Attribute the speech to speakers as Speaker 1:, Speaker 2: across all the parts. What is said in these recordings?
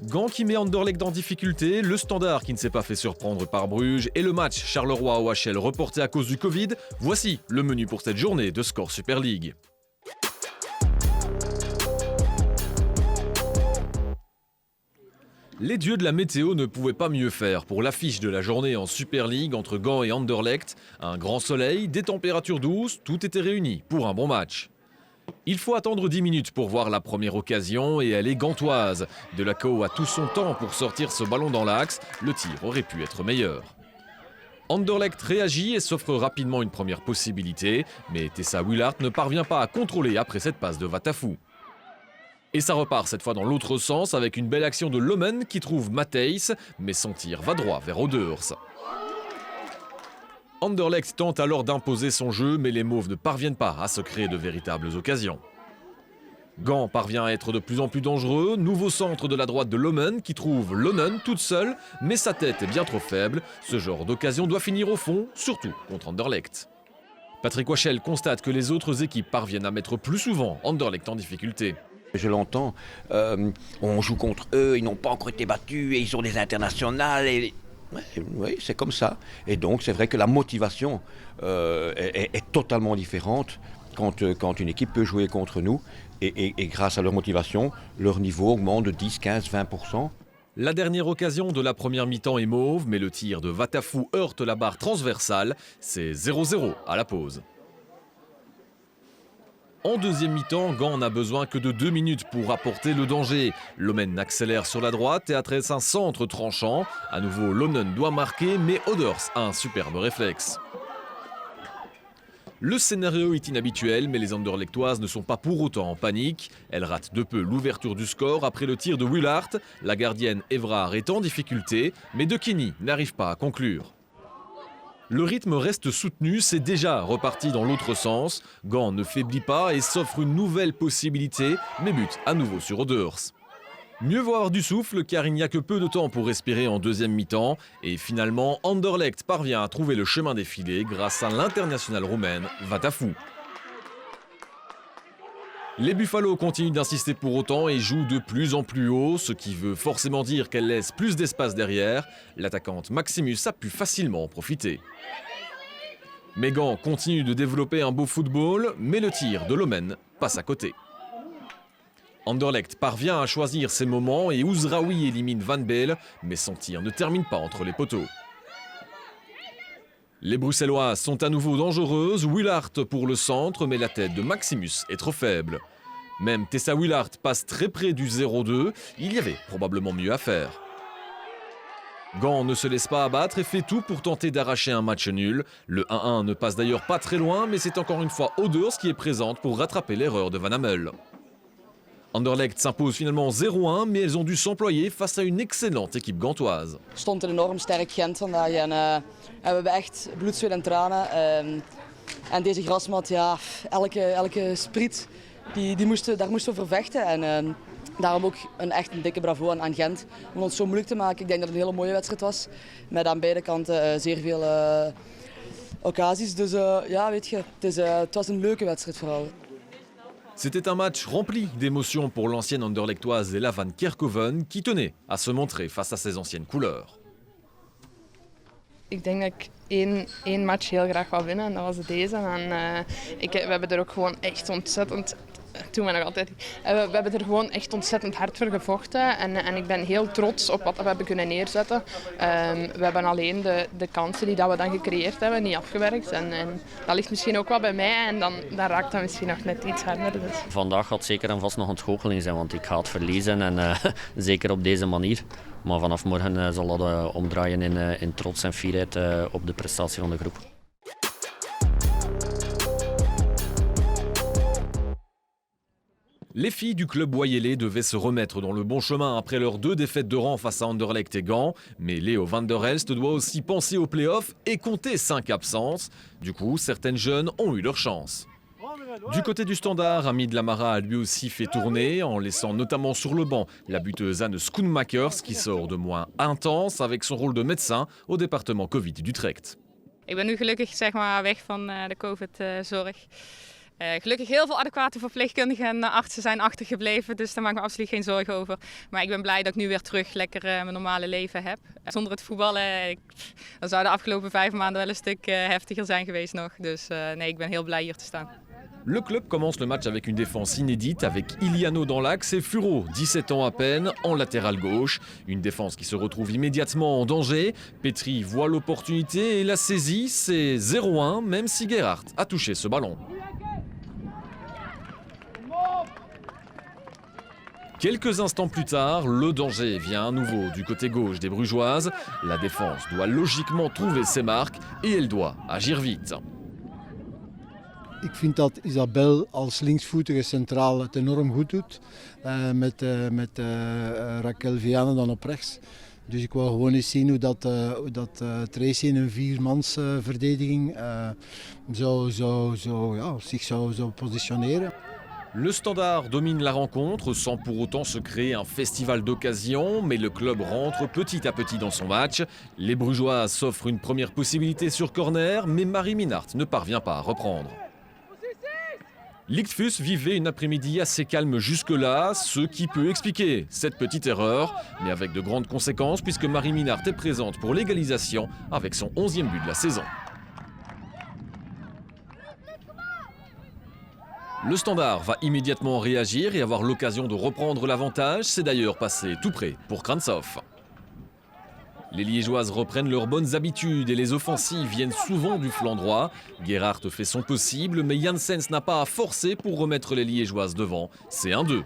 Speaker 1: Gand qui met Anderlecht en difficulté, le Standard qui ne s'est pas fait surprendre par Bruges et le match Charleroi-OHL reporté à cause du Covid, voici le menu pour cette journée de Score Super League. Les dieux de la météo ne pouvaient pas mieux faire pour l'affiche de la journée en Super League entre Gand et Anderlecht. Un grand soleil, des températures douces, tout était réuni pour un bon match. Il faut attendre 10 minutes pour voir la première occasion et elle est gantoise. Delacau a tout son temps pour sortir ce ballon dans l'axe, le tir aurait pu être meilleur. Anderlecht réagit et s'offre rapidement une première possibilité, mais Tessa Willard ne parvient pas à contrôler après cette passe de Vatafou. Et ça repart cette fois dans l'autre sens avec une belle action de Lomen qui trouve Matthijs, mais son tir va droit vers Oudeurs. Anderlecht tente alors d'imposer son jeu, mais les Mauves ne parviennent pas à se créer de véritables occasions. Gand parvient à être de plus en plus dangereux, nouveau centre de la droite de Lomen qui trouve Lonen toute seule, mais sa tête est bien trop faible. Ce genre d'occasion doit finir au fond, surtout contre Anderlecht. Patrick Wachel constate que les autres équipes parviennent à mettre plus souvent Anderlecht en difficulté.
Speaker 2: Je l'entends, on joue contre eux, ils n'ont pas encore été battus et ils ont des internationales. Oui, c'est comme ça. Et donc c'est vrai que la motivation est totalement différente quand une équipe peut jouer contre nous. Et grâce à leur motivation, leur niveau augmente de 10, 15, 20%.
Speaker 1: La dernière occasion de la première mi-temps est mauve, mais le tir de Vatafou heurte la barre transversale. C'est 0-0 à la pause. En deuxième mi-temps, Gand n'a besoin que de 2 minutes pour apporter le danger. Lomen accélère sur la droite et adresse un centre tranchant. À nouveau, Lonen doit marquer, mais Oudeurs a un superbe réflexe. Le scénario est inhabituel, mais les Anderlechtoises ne sont pas pour autant en panique. Elles ratent de peu l'ouverture du score après le tir de Willard. La gardienne Evrard est en difficulté, mais De Kenny n'arrive pas à conclure. Le rythme reste soutenu, c'est déjà reparti dans l'autre sens. Gand ne faiblit pas et s'offre une nouvelle possibilité, mais bute à nouveau sur Oudeurs. Mieux vaut avoir du souffle car il n'y a que peu de temps pour respirer en deuxième mi-temps. Et finalement, Anderlecht parvient à trouver le chemin des filets grâce à l'international roumaine Vatafou. Les Buffalo continuent d'insister pour autant et jouent de plus en plus haut, ce qui veut forcément dire qu'elles laissent plus d'espace derrière. L'attaquante Maximus a pu facilement en profiter. Mais Gand continue de développer un beau football, mais le tir de Lomen passe à côté. Anderlecht parvient à choisir ses moments et Ouzraoui élimine Van Beel, mais son tir ne termine pas entre les poteaux. Les Bruxelloises sont à nouveau dangereuses, Willard pour le centre, mais la tête de Maximus est trop faible. Même Tessa Willard passe très près du 0-2, il y avait probablement mieux à faire. Gand ne se laisse pas abattre et fait tout pour tenter d'arracher un match nul. Le 1-1 ne passe d'ailleurs pas très loin, mais c'est encore une fois Oudeurs qui est présente pour rattraper l'erreur de Van Hammel. Anderlecht s'impose finalement 0-1, mais elles ont dû s'employer face à une excellente équipe gantoise.
Speaker 3: Stond een enorm sterk Gent vandaag en we hebben echt bloed, zweet en tranen. En deze grasmat, ja, elke spriet, daar moesten we voor vechten. En daarom ook echt een dikke bravo aan Gent om ons zo moeilijk te maken. Ik denk dat het een hele mooie wedstrijd was, met aan beide kanten zeer veel occasies. Dus ja, weet je, het was een leuke wedstrijd vooral.
Speaker 1: C'était un match rempli d'émotions pour l'ancienne Anderlechtoise Ella van Kerkhoven qui tenait à se montrer face à ses anciennes couleurs.
Speaker 4: Ik denk dat ik één match heel graag wil winnen en dat was deze. En, we hebben er ook gewoon echt ontzettend... Toen we nog altijd. We hebben er gewoon echt ontzettend hard voor gevochten en ik ben heel trots op wat we hebben kunnen neerzetten. We hebben alleen de kansen die dat we dan gecreëerd hebben niet afgewerkt en dat ligt misschien ook wel bij mij en dan raakt dat misschien nog net iets harder. Dus.
Speaker 5: Vandaag gaat zeker en vast nog een ontgoocheling zijn, want ik ga het verliezen en zeker op deze manier. Maar vanaf morgen zal dat omdraaien in trots en fierheid op de prestatie van de groep.
Speaker 1: Les filles du club Boyelé devaient se remettre dans le bon chemin après leurs 2 défaites de rang face à Anderlecht et Gand. Mais Léo van der Elst doit aussi penser aux playoffs et compter 5 absences. Du coup, certaines jeunes ont eu leur chance. Du côté du Standard, Hamid Lamara a lui aussi fait tourner, en laissant notamment sur le banc la buteuse Anne Schoenmakers qui sort de moins intense avec son rôle de médecin au département Covid d'Utrecht.
Speaker 6: Ik ben nu gelukkig zeg maar weg van de COVID-zorg. Gelukkig heel veel adequate verpleegkundigen en artsen zijn achtergebleven, dus daar maak ik me absoluut geen zorgen over. Maar ik ben blij dat ik nu weer terug lekker mijn normale leven heb. Zonder het voetballen, dan zou de afgelopen 5 maanden wel een stuk heftiger zijn geweest nog. Dus nee, ik ben heel blij hier te staan.
Speaker 1: Le club commence le match avec une défense inédite avec Iliano dans l'axe et Furo, 17 ans à peine, en latéral gauche. Une défense qui se retrouve immédiatement en danger. Petry voit l'opportunité et la saisit, c'est 0-1 même si Gerhardt a touché ce ballon. Quelques instants plus tard, le danger vient à nouveau du côté gauche des Brugeoises. La défense doit logiquement trouver ses marques et elle doit agir vite.
Speaker 7: Ik vind dat Isabel als linksvoetige centraal het enorm goed doet. Met Raquel Viana dan op rechts. Dus ik wil gewoon eens zien hoe dat Tracy in een 4-mans verdediging zich zou positioneren.
Speaker 1: Le Standard domine la rencontre sans pour autant se créer un festival d'occasions, mais le club rentre petit à petit dans son match. Les Brugeoises s'offrent une première possibilité sur corner, mais Marie Minart ne parvient pas à reprendre. Lichtfuss vivait une après-midi assez calme jusque-là, ce qui peut expliquer cette petite erreur, mais avec de grandes conséquences puisque Marie Minart est présente pour l'égalisation avec son 11e but de la saison. Le Standard va immédiatement réagir et avoir l'occasion de reprendre l'avantage, c'est d'ailleurs passé tout près pour Krantzov. Les Liégeoises reprennent leurs bonnes habitudes et les offensives viennent souvent du flanc droit. Gerhardt fait son possible, mais Janssens n'a pas à forcer pour remettre les Liégeoises devant. C'est 1-2.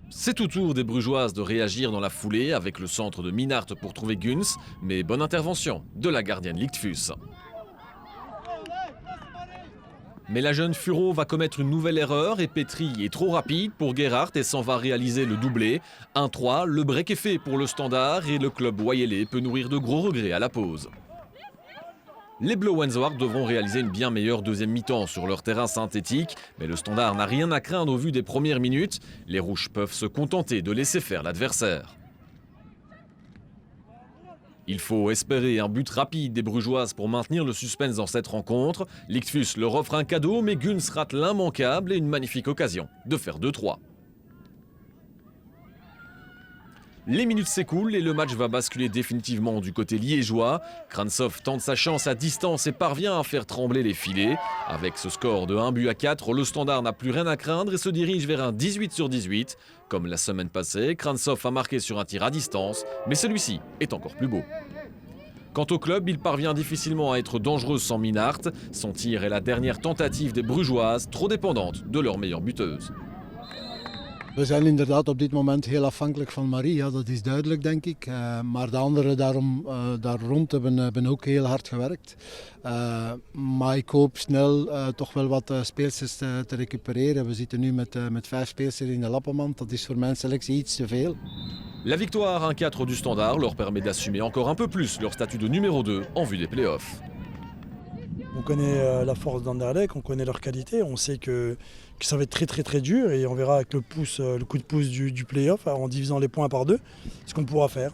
Speaker 1: C'est au tour des Brugeoises de réagir dans la foulée avec le centre de Minart pour trouver Guns, mais bonne intervention de la gardienne Lichtfuss. Mais la jeune Furo va commettre une nouvelle erreur et Petry est trop rapide pour Gerhardt et s'en va réaliser le doublé. 1-3, le break est fait pour le Standard et le club Wayelais peut nourrir de gros regrets à la pause. Les Blauwenswaard devront réaliser une bien meilleure deuxième mi-temps sur leur terrain synthétique, mais le Standard n'a rien à craindre au vu des premières minutes. Les Rouges peuvent se contenter de laisser faire l'adversaire. Il faut espérer un but rapide des Brugeoises pour maintenir le suspense dans cette rencontre. Lichtfuss leur offre un cadeau, mais Guns rate l'immanquable et une magnifique occasion de faire 2-3. Les minutes s'écoulent et le match va basculer définitivement du côté liégeois. Krantzov tente sa chance à distance et parvient à faire trembler les filets. Avec ce score de 1-4, le Standard n'a plus rien à craindre et se dirige vers un 18/18. Comme la semaine passée, Krantzov a marqué sur un tir à distance, mais celui-ci est encore plus beau. Quant au club, il parvient difficilement à être dangereux sans Minart. Son tir est la dernière tentative des Brugeoises, trop dépendante de leur meilleure buteuse.
Speaker 7: We zijn inderdaad op dit moment heel afhankelijk van Marie, ja, dat is duidelijk denk ik. Maar de anderen daar rond hebben ook heel hard gewerkt. Maar ik hoop snel toch wel wat speelsters te recupereren. We zitten nu met 5 speelsters in de lappenmand. Dat is voor mijn selectie iets te veel.
Speaker 1: La victoire 1-4 du Standard leur permet d'assumer encore un peu plus leur statut de numéro 2 en vue des playoffs.
Speaker 8: On connaît la force d'Anderlecht, on connaît leur qualité, on sait que ça va être très dur et on verra avec le coup de pouce du play-off en divisant les points par 2 ce qu'on pourra faire.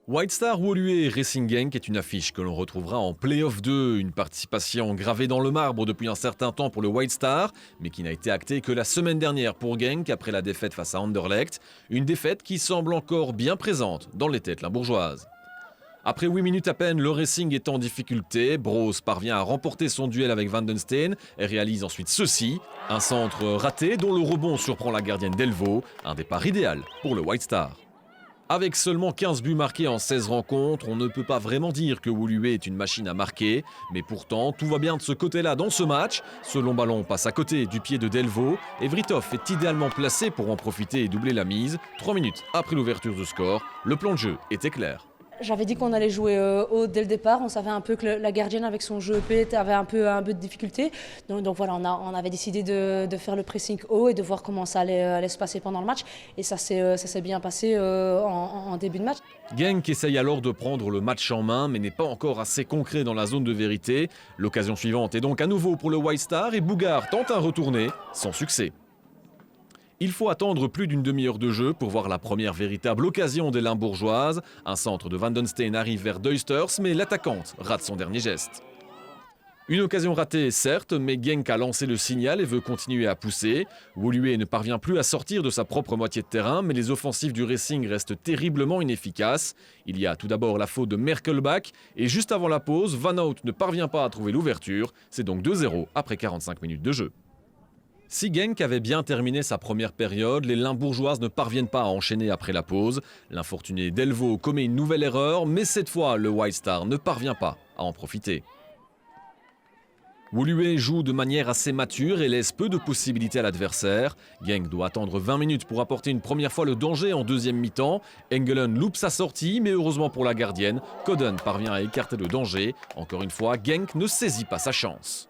Speaker 1: White Star Woluwe Racing Genk est une affiche que l'on retrouvera en Play-off 2, une participation gravée dans le marbre depuis un certain temps pour le White Star, mais qui n'a été actée que la semaine dernière pour Genk après la défaite face à Anderlecht, une défaite qui semble encore bien présente dans les têtes limbourgeoises. Après 8 minutes à peine, le Racing est en difficulté, Bros parvient à remporter son duel avec Van den Steen et réalise ensuite ceci, un centre raté dont le rebond surprend la gardienne Delvaux, un départ idéal pour le White Star. Avec seulement 15 buts marqués en 16 rencontres, on ne peut pas vraiment dire que Woluwe est une machine à marquer. Mais pourtant, tout va bien de ce côté-là dans ce match. Ce long ballon passe à côté du pied de Delvaux et Vritov est idéalement placé pour en profiter et doubler la mise. 3 minutes après l'ouverture du score, le plan de jeu était clair.
Speaker 9: J'avais dit qu'on allait jouer haut dès le départ. On savait un peu que la gardienne avec son jeu EP avait un peu de difficulté. Donc voilà, on avait décidé de faire le pressing haut et de voir comment ça allait se passer pendant le match. Et ça s'est bien passé en début de match.
Speaker 1: Genk essaye alors de prendre le match en main, mais n'est pas encore assez concret dans la zone de vérité. L'occasion suivante est donc à nouveau pour le White Star et Bougard tente un retourné, sans succès. Il faut attendre plus d'une demi-heure de jeu pour voir la première véritable occasion des Limbourgeoises. Un centre de Van den Steen arrive vers Duisters, mais l'attaquante rate son dernier geste. Une occasion ratée, certes, mais Genk a lancé le signal et veut continuer à pousser. Woluwe ne parvient plus à sortir de sa propre moitié de terrain, mais les offensives du Racing restent terriblement inefficaces. Il y a tout d'abord la faute de Merkelbach, et juste avant la pause, Van Hout ne parvient pas à trouver l'ouverture. C'est donc 2-0 après 45 minutes de jeu. Si Genk avait bien terminé sa première période, les Limbourgeoises ne parviennent pas à enchaîner après la pause. L'infortuné Delvaux commet une nouvelle erreur, mais cette fois, le White Star ne parvient pas à en profiter. Woluwe joue de manière assez mature et laisse peu de possibilités à l'adversaire. Genk doit attendre 20 minutes pour apporter une première fois le danger en deuxième mi-temps. Engelen loupe sa sortie, mais heureusement pour la gardienne, Coden parvient à écarter le danger. Encore une fois, Genk ne saisit pas sa chance.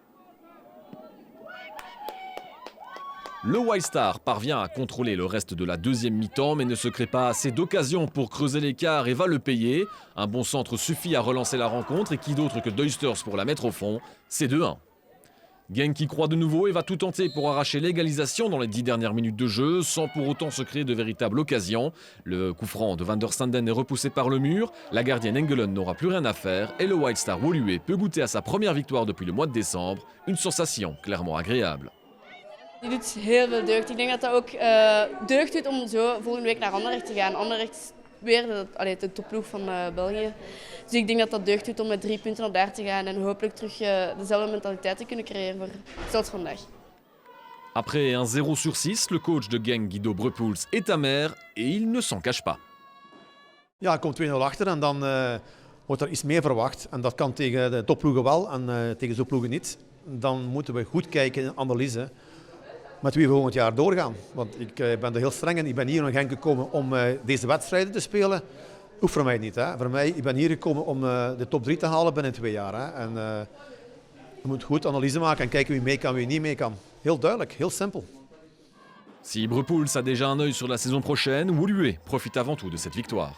Speaker 1: Le White Star parvient à contrôler le reste de la deuxième mi-temps, mais ne se crée pas assez d'occasions pour creuser l'écart et va le payer. Un bon centre suffit à relancer la rencontre et qui d'autre que Duisters pour la mettre au fond. C'est 2-1. Genk y croit de nouveau et va tout tenter pour arracher l'égalisation dans les 10 dernières minutes de jeu, sans pour autant se créer de véritables occasions. Le coup franc de Van der Sanden est repoussé par le mur, la gardienne Engelen n'aura plus rien à faire et le White Star Woluwe peut goûter à sa première victoire depuis le mois de décembre. Une sensation clairement agréable.
Speaker 10: Die doet heel veel deugd. Ik denk dat dat ook deugd doet om zo volgende week naar Anderlecht te gaan. Anderlecht is weer de topploeg van België. Dus ik denk dat dat deugd doet om met 3 punten naar daar te gaan en hopelijk terug dezelfde mentaliteit te kunnen creëren voor zelfs vandaag.
Speaker 1: Après un 0 sur 6, le coach de Genk, Guido Brepoels, est amer et il ne s'en cache pas.
Speaker 11: Ja, hij komt 2-0 achter en dan wordt er iets meer verwacht. En dat kan tegen de topploegen wel en tegen zo'n ploegen niet. Dan moeten we goed kijken in analyse met wie we volgend jaar doorgaan. Want ik ben er heel streng in. Ik ben hier naar Genk gekomen om deze wedstrijden te spelen. Hoeft voor mij niet. Hè. Voor mij, ik ben hier gekomen om de top 3 te halen binnen 2 jaar. Hè. En je moet goed analyse maken en kijken wie mee kan, wie niet mee kan. Heel duidelijk, heel simpel.
Speaker 1: Si Brepoels a déjà un œil sur la saison prochaine, Woluwe profite avant tout de cette victoire.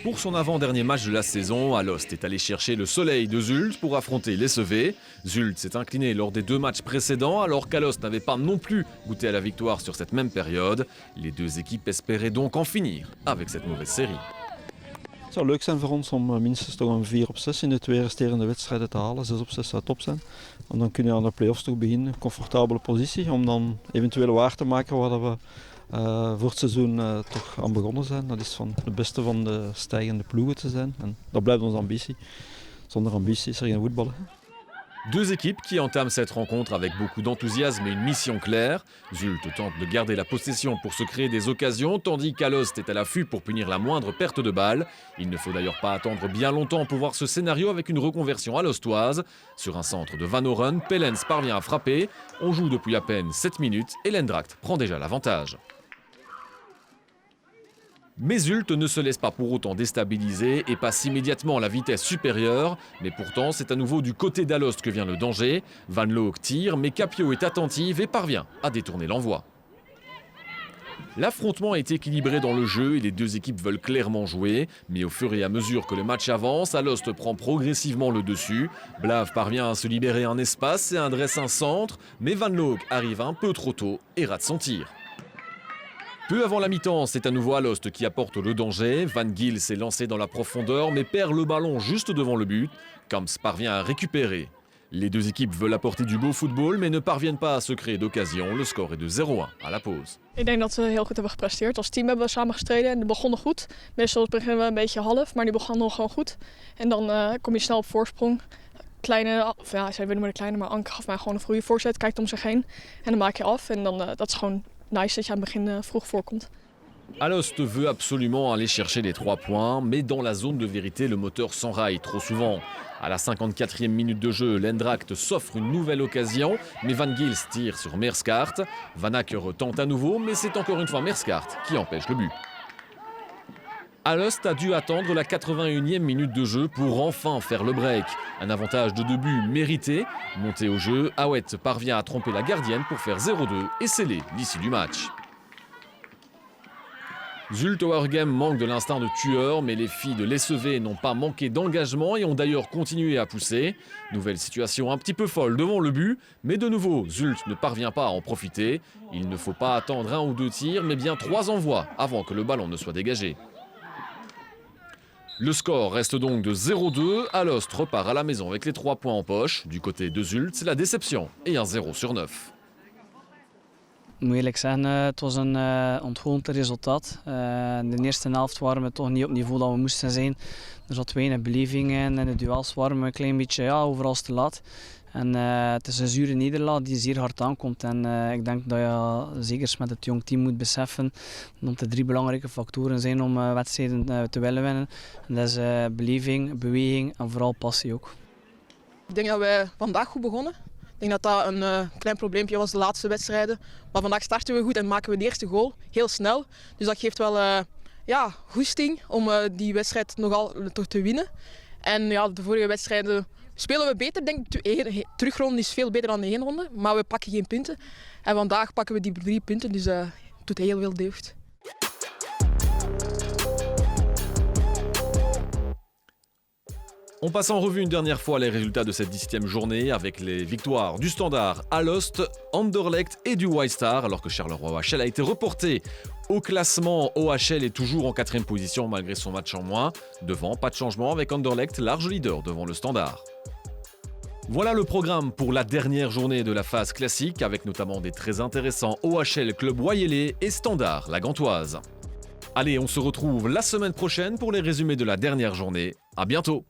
Speaker 1: Pour son avant-dernier match de la saison, Alost est allé chercher le soleil de Zulte pour affronter les Sevets. Zulte s'est incliné lors des 2 matchs précédents alors qu'Alost n'avait pas non plus goûté à la victoire sur cette même période. Les 2 équipes espéraient donc en finir avec cette mauvaise série.
Speaker 12: Het zou leuk zijn voor ons om minstens toch een 4 op 6 in de 2 resterende wedstrijden te halen. 6 op 6 zou top zijn. En dan kun je aan de play-offs toch beginnen. Comfortabele positie om dan eventueel waar te maken waar we voor het seizoen toch aan begonnen zijn. Dat is van de beste van de stijgende ploegen te zijn. En dat blijft onze ambitie. Zonder ambitie is er geen voetballen.
Speaker 1: 2 équipes qui entament cette rencontre avec beaucoup d'enthousiasme et une mission claire. Zulte tente de garder la possession pour se créer des occasions, tandis qu'Alost est à l'affût pour punir la moindre perte de balle. Il ne faut d'ailleurs pas attendre bien longtemps pour voir ce scénario avec une reconversion alostoise. Sur un centre de Van Oren, Pellens parvient à frapper. On joue depuis à peine 7 minutes et l'Eindracht prend déjà l'avantage. Mais Zulte ne se laisse pas pour autant déstabiliser et passe immédiatement la vitesse supérieure. Mais pourtant, c'est à nouveau du côté d'Alost que vient le danger. Van Loek tire, mais Capio est attentive et parvient à détourner l'envoi. L'affrontement est équilibré dans le jeu et les 2 équipes veulent clairement jouer. Mais au fur et à mesure que le match avance, Alost prend progressivement le dessus. Blave parvient à se libérer un espace et adresse un centre. Mais Van Loek arrive un peu trop tôt et rate son tir. Peu avant la mi-temps, c'est à nouveau Alost qui apporte le danger. Van Giel s'est lancé dans la profondeur mais perd le ballon juste devant le but. Kamps parvient à récupérer. Les 2 équipes veulent apporter du beau football mais ne parviennent pas à se créer d'occasion. Le score est de 0-1 à la pause.
Speaker 13: Ik denk dat we heel goed hebben gepresteerd. Als team hebben we samen gestreden en die begonnen goed. Meestal beginnen we een beetje half, maar die begonnen gewoon goed. En dan kom je snel op voorsprong. Kleine, of ja, zij willen maar de kleine, maar Anke gaf mij gewoon een goede voorzet. Kijkt om zich heen en dan maak je af. En dan, dat is gewoon nice dat je aan het begin vroeg voorkomt.
Speaker 1: Alost veut absolument aller chercher les 3 points, mais dans la zone de vérité, le moteur s'enraille trop souvent. À la 54e minute de jeu, l'Eindracht s'offre une nouvelle occasion, mais Van Gils tire sur Merskaert. Van Acker tente à nouveau, mais c'est encore une fois Merskaert qui empêche le but. Alost a dû attendre la 81e minute de jeu pour enfin faire le break. Un avantage de 2 buts mérité. Monté au jeu, Awet parvient à tromper la gardienne pour faire 0-2 et sceller l'issue du match. Zulte Waregem manque de l'instinct de tueur, mais les filles de l'SEV n'ont pas manqué d'engagement et ont d'ailleurs continué à pousser. Nouvelle situation un petit peu folle devant le but, mais de nouveau, Zulte ne parvient pas à en profiter. Il ne faut pas attendre 1 ou 2 tirs, mais bien 3 envois avant que le ballon ne soit dégagé. Le score reste donc de 0-2. Alost repart à la maison avec les 3 points en poche. Du côté de Zulte, c'est la déception et un 0 sur 9.
Speaker 14: Ik moet eerlijk zeggen, het was een ontgoocheld resultaat. In de eerste helft waren we toch niet op het niveau dat we moesten zijn. Er zat weinig beleving in en de duels waren we een klein beetje overal te laat. En het is een zure nederlaag die zeer hard aankomt. En ik denk dat je zeker met het jong team moet beseffen dat er 3 belangrijke factoren zijn om wedstrijden te willen winnen. En dat is beleving, beweging en vooral passie ook.
Speaker 13: Ik denk dat wij vandaag goed begonnen. Ik denk dat dat een klein probleempje was de laatste wedstrijden. Maar vandaag starten we goed en maken we de eerste goal heel snel. Dus dat geeft wel goesting om die wedstrijd nogal toch te winnen. En ja, de vorige wedstrijden spelen we beter. Ik denk de terugronde is veel beter dan de heenronde. Maar we pakken geen punten. En vandaag pakken we die 3 punten. Dus het doet heel veel deugd.
Speaker 1: On passe en revue une dernière fois les résultats de cette 17e journée avec les victoires du Standard, Alost, Anderlecht et du White Star, alors que Charleroi OHL a été reporté au classement. OHL est toujours en 4e position malgré son match en moins. Devant, pas de changement avec Anderlecht, large leader devant le Standard. Voilà le programme pour la dernière journée de la phase classique avec notamment des très intéressants OHL Club Wayele et Standard, la Gantoise. Allez, on se retrouve la semaine prochaine pour les résumés de la dernière journée. À bientôt!